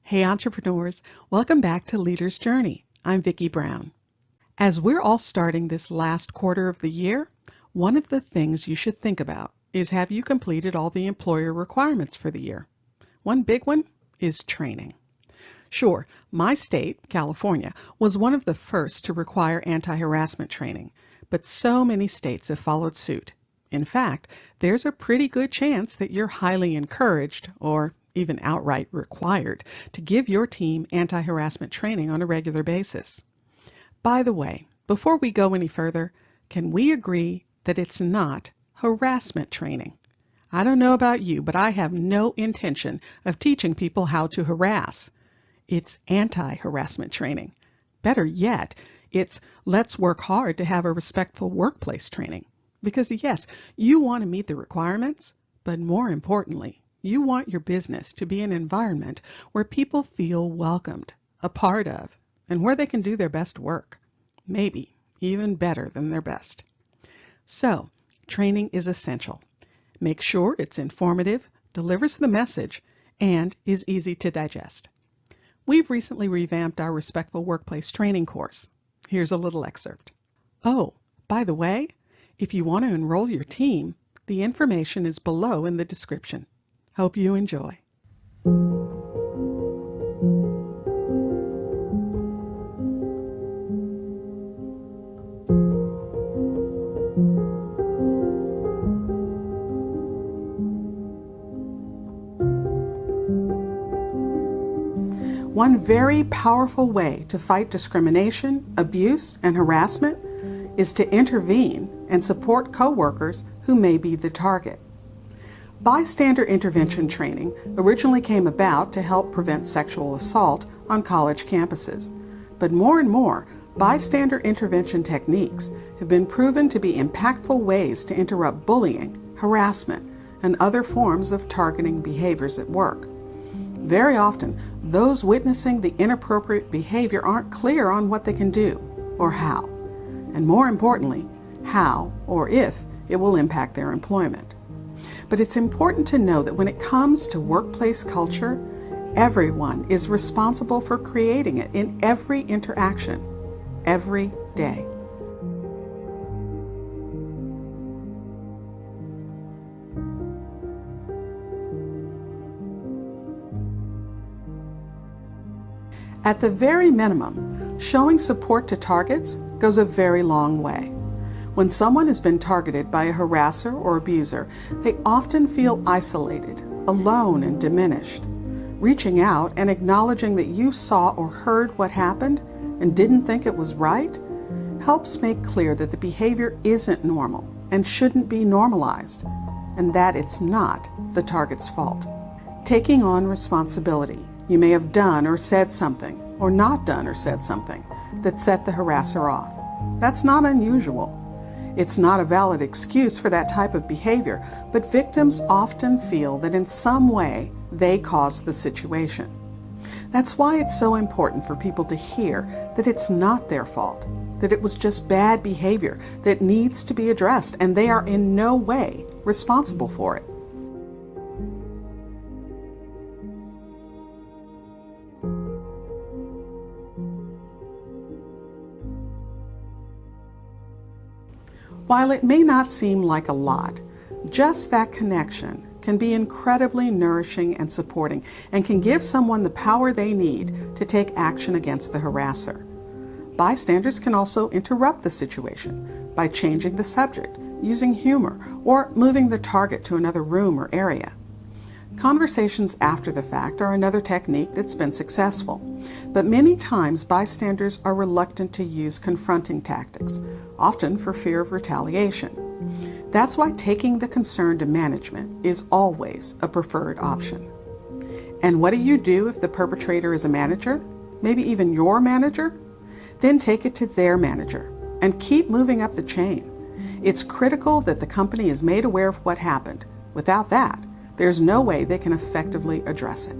Hey entrepreneurs, welcome back to Leader's Journey. I'm Vicky Brown. As we're all starting this last quarter of the year, one of the things you should think about is, have you completed all the employer requirements for the year? One big one is training. Sure, my state, California, was one of the first to require anti-harassment training, but so many states have followed suit. In fact, there's a pretty good chance that you're highly encouraged, or even outright required, to give your team anti-harassment training on a regular basis. By the way, before we go any further, can we agree that it's not harassment training? I don't know about you, but I have no intention of teaching people how to harass. It's anti-harassment training. Better yet, it's let's work hard to have a respectful workplace training. Because yes, you want to meet the requirements, but more importantly, you want your business to be an environment where people feel welcomed, a part of, and where they can do their best work. Maybe even better than their best. So, training is essential. Make sure it's informative, delivers the message, and is easy to digest. We've recently revamped our Respectful Workplace training course. Here's a little excerpt. Oh, by the way, if you want to enroll your team, the information is below in the description. Hope you enjoy. One very powerful way to fight discrimination, abuse, and harassment is to intervene and support coworkers who may be the target. Bystander intervention training originally came about to help prevent sexual assault on college campuses. But more and more, bystander intervention techniques have been proven to be impactful ways to interrupt bullying, harassment, and other forms of targeting behaviors at work. Very often, those witnessing the inappropriate behavior aren't clear on what they can do or how, and more importantly, how or if it will impact their employment. But it's important to know that when it comes to workplace culture, everyone is responsible for creating it in every interaction, every day. At the very minimum, showing support to targets goes a very long way. When someone has been targeted by a harasser or abuser, they often feel isolated, alone, and diminished. Reaching out and acknowledging that you saw or heard what happened and didn't think it was right helps make clear that the behavior isn't normal and shouldn't be normalized, and that it's not the target's fault. Taking on responsibility. You may have done or said something, or not done or said something, that set the harasser off. That's not unusual. It's not a valid excuse for that type of behavior, but victims often feel that in some way they caused the situation. That's why it's so important for people to hear that it's not their fault, that it was just bad behavior that needs to be addressed, and they are in no way responsible for it. While it may not seem like a lot, just that connection can be incredibly nourishing and supporting, and can give someone the power they need to take action against the harasser. Bystanders can also interrupt the situation by changing the subject, using humor, or moving the target to another room or area. Conversations after the fact are another technique that's been successful, but many times bystanders are reluctant to use confronting tactics, often for fear of retaliation. That's why taking the concern to management is always a preferred option. And what do you do if the perpetrator is a manager, maybe even your manager? Then take it to their manager and keep moving up the chain. It's critical that the company is made aware of what happened. Without that, there's no way they can effectively address it.